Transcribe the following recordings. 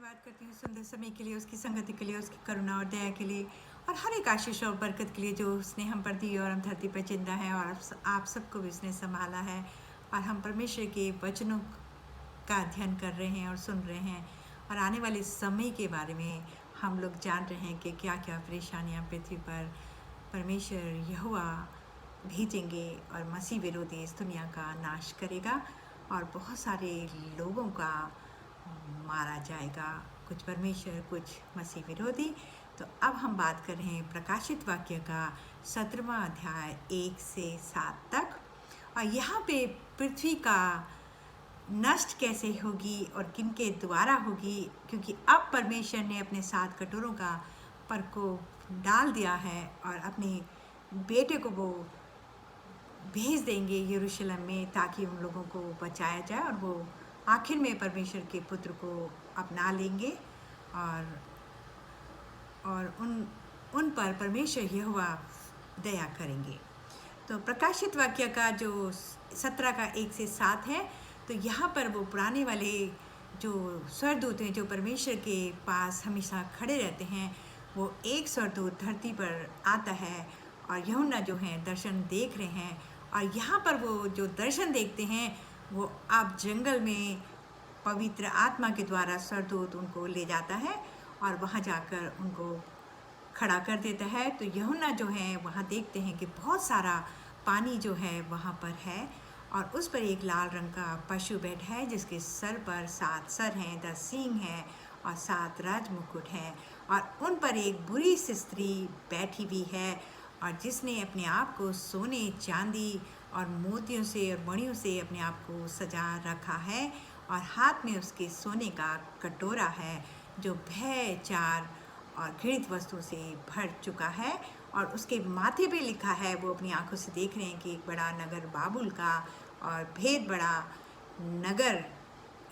धन्यवाद करती हूँ सुंदर समय के लिए, उसकी संगति के लिए, उसकी करुणा और दया के लिए और हर एक आशीष और बरकत के लिए जो उसने हम पर दी और हम धरती पर जिंदा है और आप सबको भी उसने संभाला है। और हम परमेश्वर के वचनों का अध्ययन कर रहे हैं और सुन रहे हैं और आने वाले समय के बारे में हम लोग जान रहे हैं कि क्या क्या परेशानियाँ पृथ्वी पर परमेश्वर यहोवा भेजेंगे और मसीह विरोधी इस दुनिया का नाश करेगा और बहुत सारे लोगों का मारा जाएगा, कुछ परमेश्वर कुछ मसीह विरोधी। तो अब हम बात कर रहे हैं प्रकाशित वाक्य का 17वां अध्याय 1 से 7 तक। और यहाँ पे पृथ्वी का नष्ट कैसे होगी और किन के द्वारा होगी, क्योंकि अब परमेश्वर ने अपने 7 कटोरों का प्रकोप डाल दिया है और अपने बेटे को वो भेज देंगे यरूशलेम में ताकि उन लोगों को बचाया जाए और वो आखिर में परमेश्वर के पुत्र को अपना लेंगे और उन पर परमेश्वर यहोवा दया करेंगे। तो प्रकाशित वाक्य का जो 17 का 1 से 7 है, तो यहाँ पर वो पुराने वाले जो स्वर्गदूत हैं जो परमेश्वर के पास हमेशा खड़े रहते हैं, वो एक स्वर्गदूत धरती पर आता है और यूहन्ना जो हैं दर्शन देख रहे हैं। और यहाँ पर वो जो दर्शन देखते हैं वो अब जंगल में पवित्र आत्मा के द्वारा स्वर्गदूत उनको ले जाता है और वहाँ जाकर उनको खड़ा कर देता है। तो यूहन्ना जो है वहाँ देखते हैं कि बहुत सारा पानी जो है वहाँ पर है और उस पर एक लाल रंग का पशु बैठा है जिसके सर पर 7 सर हैं, 10 सींग हैं और 7 राजमुकुट हैं और उन पर एक बुरी सी स्त्री बैठी हुई है और जिसने अपने आप को सोने, चांदी और मोतियों से और मणियों से अपने आप को सजा रखा है और हाथ में उसके सोने का कटोरा है जो भय, चार और घृणित वस्तुओं से भर चुका है। और उसके माथे पे लिखा है, वो अपनी आंखों से देख रहे हैं कि एक बड़ा नगर बाबुल का और भेद बड़ा नगर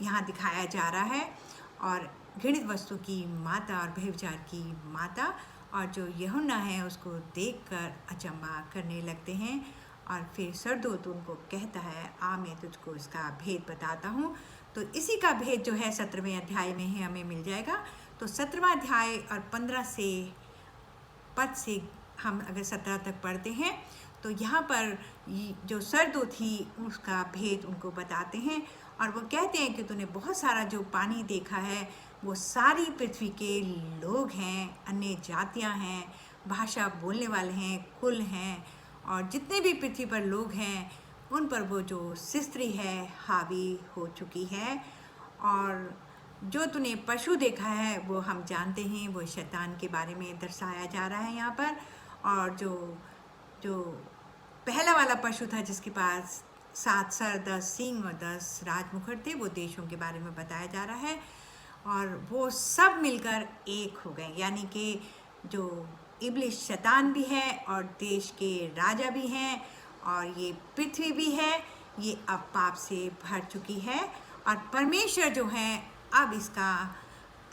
यहाँ दिखाया जा रहा है और घृणित वस्तु की माता और व्यभिचार की माता। और जो यूहन्ना है उसको देखकर अचंभा करने लगते हैं और फिर स्वर्गदूत उनको कहता है, आ मैं तुझको इसका भेद बताता हूँ। तो इसी का भेद जो है 17वें अध्याय में है, हमें मिल जाएगा। तो 17वां अध्याय और 15 से पद से हम अगर 17 तक पढ़ते हैं तो यहाँ पर जो स्वर्गदूत ही उसका भेद उनको बताते हैं और वो कहते हैं कि तूने बहुत सारा जो पानी देखा है वो सारी पृथ्वी के लोग हैं, अन्य जातियाँ हैं, भाषा बोलने वाले हैं, कुल हैं और जितने भी पृथ्वी पर लोग हैं उन पर वो जो स्त्री है हावी हो चुकी है। और जो तूने पशु देखा है वो हम जानते हैं, वो शैतान के बारे में दर्शाया जा रहा है यहाँ पर। और जो पहला वाला पशु था जिसके पास 7 सर, 10 सींग और 10 राजमुकुट थे, वो देशों के बारे में बताया जा रहा है और वो सब मिलकर एक हो गए, यानी कि जो इब्लिस शैतान भी है और देश के राजा भी हैं और ये पृथ्वी भी है, ये अब पाप से भर चुकी है और परमेश्वर जो है अब इसका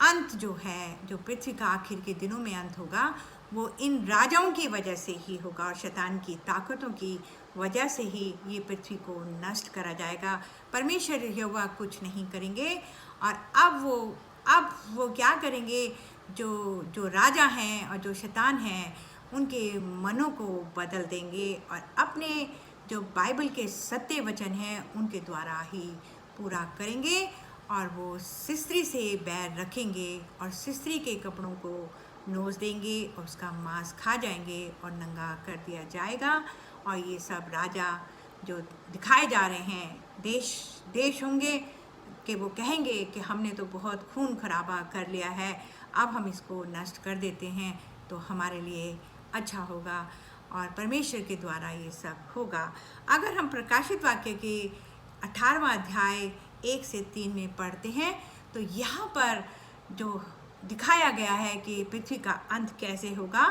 अंत जो है, जो पृथ्वी का आखिर के दिनों में अंत होगा, वो इन राजाओं की वजह से ही होगा और शैतान की ताकतों की वजह से ही ये पृथ्वी को नष्ट करा जाएगा। परमेश्वर यहोवा कुछ नहीं करेंगे और अब वो क्या करेंगे, जो राजा हैं और जो शैतान हैं उनके मनों को बदल देंगे और अपने जो बाइबल के सत्य वचन हैं उनके द्वारा ही पूरा करेंगे और वो स्त्री से बैर रखेंगे और स्त्री के कपड़ों को नोच देंगे और उसका मांस खा जाएंगे और नंगा कर दिया जाएगा। और ये सब राजा जो दिखाए जा रहे हैं देश होंगे कि वो कहेंगे कि हमने तो बहुत खून खराबा कर लिया है, अब हम इसको नष्ट कर देते हैं तो हमारे लिए अच्छा होगा और परमेश्वर के द्वारा ये सब होगा। अगर हम प्रकाशित वाक्य के 18वां अध्याय 1 से 3 में पढ़ते हैं तो यहाँ पर जो दिखाया गया है कि पृथ्वी का अंत कैसे होगा।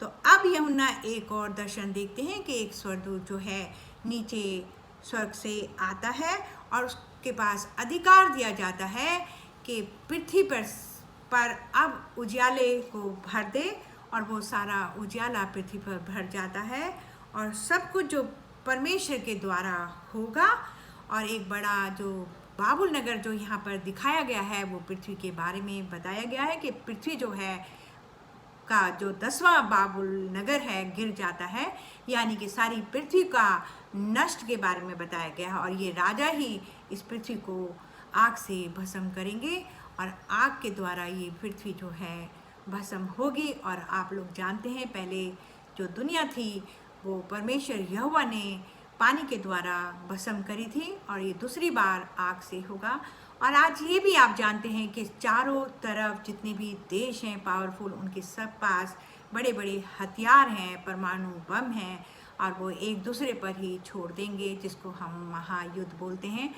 तो अब यूहन्ना एक और दर्शन देखते हैं कि एक स्वर्गदूत जो है नीचे स्वर्ग से आता है और उसके पास अधिकार दिया जाता है कि पृथ्वी पर अब उजियाले को भर दे और वो सारा उजियाला पृथ्वी पर भर जाता है और सब कुछ जो परमेश्वर के द्वारा होगा और एक बड़ा जो बाबुल नगर जो यहाँ पर दिखाया गया है वो पृथ्वी के बारे में बताया गया है कि पृथ्वी जो है का जो 10वां बाबुल नगर है गिर जाता है, यानी कि सारी पृथ्वी का नष्ट के बारे में बताया गया है। और ये राजा ही इस पृथ्वी को आग से भस्म करेंगे और आग के द्वारा ये पृथ्वी जो है भस्म होगी। और आप लोग जानते हैं पहले जो दुनिया थी वो परमेश्वर यहोवा ने पानी के द्वारा भस्म करी थी और ये दूसरी बार आग से होगा। और आज ये भी आप जानते हैं कि चारों तरफ जितने भी देश हैं पावरफुल, उनके सब पास बड़े बड़े हथियार हैं, परमाणु बम हैं, और वो एक दूसरे पर ही छोड़ देंगे, जिसको हम महायुद्ध बोलते हैं।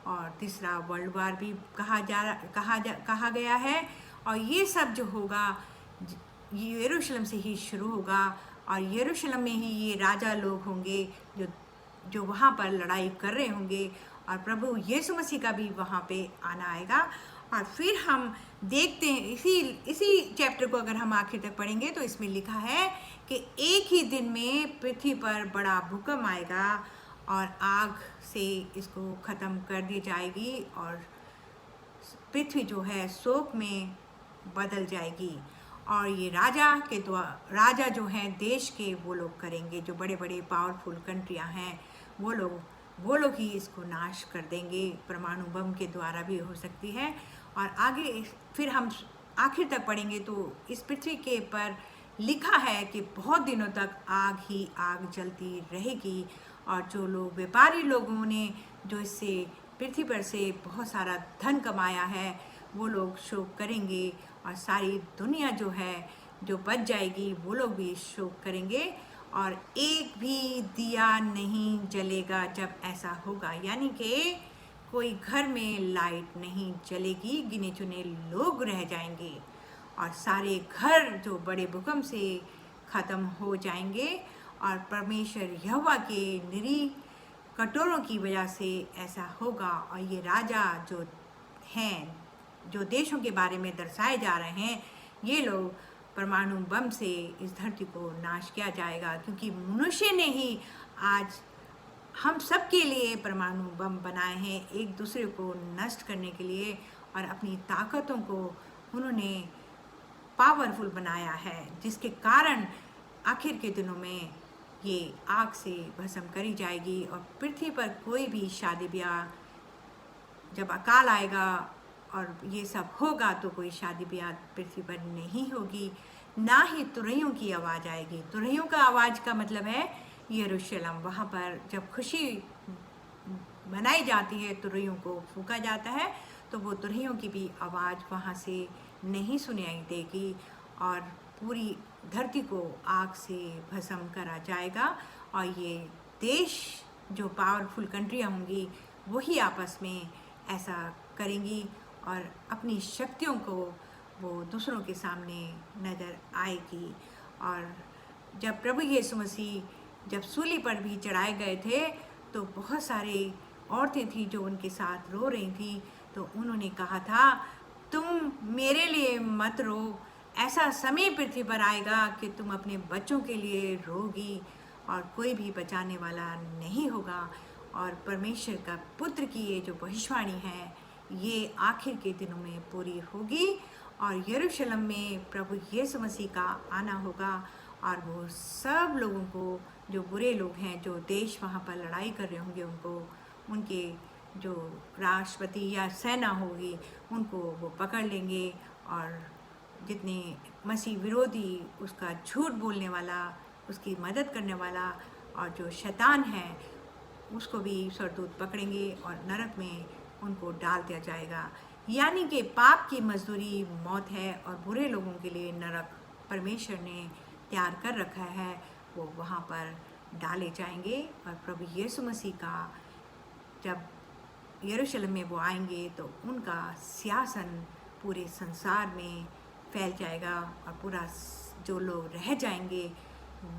और तीसरा वर्ल्ड वार भी कहा गया है। और ये सब जो होगा यरूशलेम से ही शुरू होगा और यरूशलेम में ही ये राजा लोग होंगे जो वहाँ पर लड़ाई कर रहे होंगे। और प्रभु यीशु मसीह का भी वहाँ पे आना आएगा। और फिर हम देखते हैं इसी चैप्टर को अगर हम आखिर तक पढ़ेंगे तो इसमें लिखा है कि एक ही दिन में पृथ्वी पर बड़ा भूकंप आएगा और आग से इसको ख़त्म कर दी जाएगी और पृथ्वी जो है शोक में बदल जाएगी। और ये राजा जो हैं देश के वो लोग करेंगे, जो बड़े बड़े पावरफुल कंट्रियां हैं वो लोग ही इसको नाश कर देंगे। परमाणु बम के द्वारा भी हो सकती है। और आगे फिर हम आखिर तक पढ़ेंगे तो इस पृथ्वी के पर लिखा है कि बहुत दिनों तक आग ही आग जलती रहेगी। और जो लोग व्यापारी लोगों ने जो इससे पृथ्वी पर से बहुत सारा धन कमाया है वो लोग शोक करेंगे और सारी दुनिया जो है जो बच जाएगी वो लोग भी शोक करेंगे। और एक भी दिया नहीं जलेगा जब ऐसा होगा, यानी कि कोई घर में लाइट नहीं जलेगी, गिने चुने लोग रह जाएंगे और सारे घर जो बड़े भूकंप से ख़त्म हो जाएंगे। और परमेश्वर यहोवा के निरी कटोरों की वजह से ऐसा होगा। और ये राजा जो हैं, जो देशों के बारे में दर्शाए जा रहे हैं, ये लोग परमाणु बम से इस धरती को नाश किया जाएगा, क्योंकि मनुष्य ने ही आज हम सब के लिए परमाणु बम बनाए हैं, एक दूसरे को नष्ट करने के लिए, और अपनी ताकतों को उन्होंने पावरफुल बनाया है, जिसके कारण आखिर के दिनों में ये आग से भस्म करी जाएगी। और पृथ्वी पर कोई भी शादी ब्याह, जब अकाल आएगा और ये सब होगा तो कोई शादी ब्याह पृथ्वी पर नहीं होगी, ना ही तुरहियों की आवाज़ आएगी। तुरहियों का आवाज़ का मतलब है यरूशलेम, वहाँ पर जब खुशी मनाई जाती है, तुरहियों को फूंका जाता है, तो वो तुरहियों की भी आवाज़ वहाँ से नहीं सुनाई देगी और पूरी धरती को आग से भस्म करा जाएगा। और ये देश जो पावरफुल कंट्रियाँ होंगी वही आपस में ऐसा करेंगी और अपनी शक्तियों को वो दूसरों के सामने नज़र आएगी। और जब प्रभु यीशु मसीह जब सूली पर भी चढ़ाए गए थे तो बहुत सारे औरतें थी जो उनके साथ रो रही थी, तो उन्होंने कहा था, तुम मेरे लिए मत रो, ऐसा समय पृथ्वी पर आएगा कि तुम अपने बच्चों के लिए रोगी और कोई भी बचाने वाला नहीं होगा। और परमेश्वर का पुत्र की ये जो भविष्यवाणी है ये आखिर के दिनों में पूरी होगी और यरूशलेम में प्रभु यीशु मसीह का आना होगा और वो सब लोगों को, जो बुरे लोग हैं, जो देश वहाँ पर लड़ाई कर रहे होंगे, उनको, उनके जो राष्ट्रपति या सेना होगी उनको वो पकड़ लेंगे और जितने मसीह विरोधी, उसका झूठ बोलने वाला, उसकी मदद करने वाला और जो शैतान है उसको भी स्वर्गदूत पकड़ेंगे और नरक में उनको डाल दिया जाएगा। यानी कि पाप की मजदूरी मौत है और बुरे लोगों के लिए नरक परमेश्वर ने तैयार कर रखा है, वो वहाँ पर डाले जाएंगे। और प्रभु यीशु मसीह का जब यरूशलेम में वो आएंगे तो उनका सिंहासन पूरे संसार में फैल जाएगा और पूरा जो लोग रह जाएंगे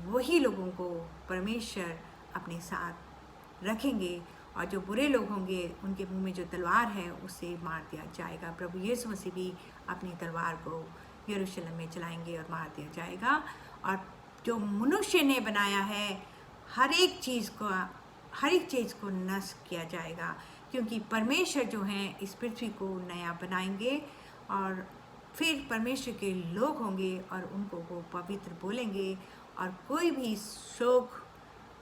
वही लोगों को परमेश्वर अपने साथ रखेंगे और जो बुरे लोग होंगे उनके मुंह में जो तलवार है उससे मार दिया जाएगा। प्रभु यीशु मसीह भी अपनी तलवार को यरूशलेम में चलाएंगे और मार दिया जाएगा। और जो मनुष्य ने बनाया है हर एक चीज़ को नष्ट किया जाएगा, क्योंकि परमेश्वर जो हैं इस पृथ्वी को नया बनाएंगे और फिर परमेश्वर के लोग होंगे और उनको वो पवित्र बोलेंगे और कोई भी शोक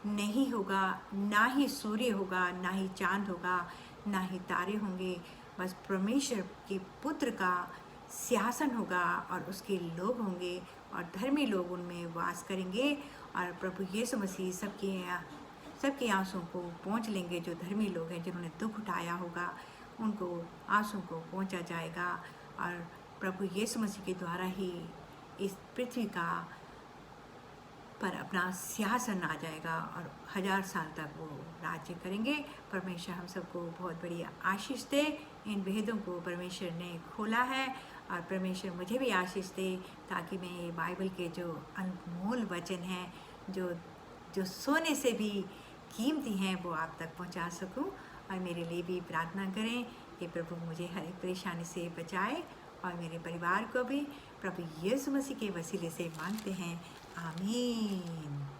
नहीं होगा, ना ही सूर्य होगा, ना ही चांद होगा, ना ही तारे होंगे। बस परमेश्वर के पुत्र का सिंहासन होगा और उसके लोग होंगे और धर्मी लोग उनमें वास करेंगे और प्रभु यीशु मसीह सबके आंसुओं को पहुँच लेंगे। जो धर्मी लोग हैं जिन्होंने दुख उठाया होगा उनको आंसुओं को पहुँचा जाएगा और प्रभु यीशु मसीह के द्वारा ही इस पृथ्वी का पर अपना सिंहासन आ जाएगा और 1000 साल तक वो राज्य करेंगे। परमेश्वर हम सबको बहुत बड़ी आशीष दे। इन भेदों को परमेश्वर ने खोला है और परमेश्वर मुझे भी आशीष दे ताकि मैं ये बाइबल के जो अनमोल वचन हैं जो सोने से भी कीमती हैं वो आप तक पहुंचा सकूं। और मेरे लिए भी प्रार्थना करें कि प्रभु मुझे हर एक परेशानी से बचाए और मेरे परिवार को भी। प्रभु यीशु मसीह के वसीले से मांगते हैं, आमीन।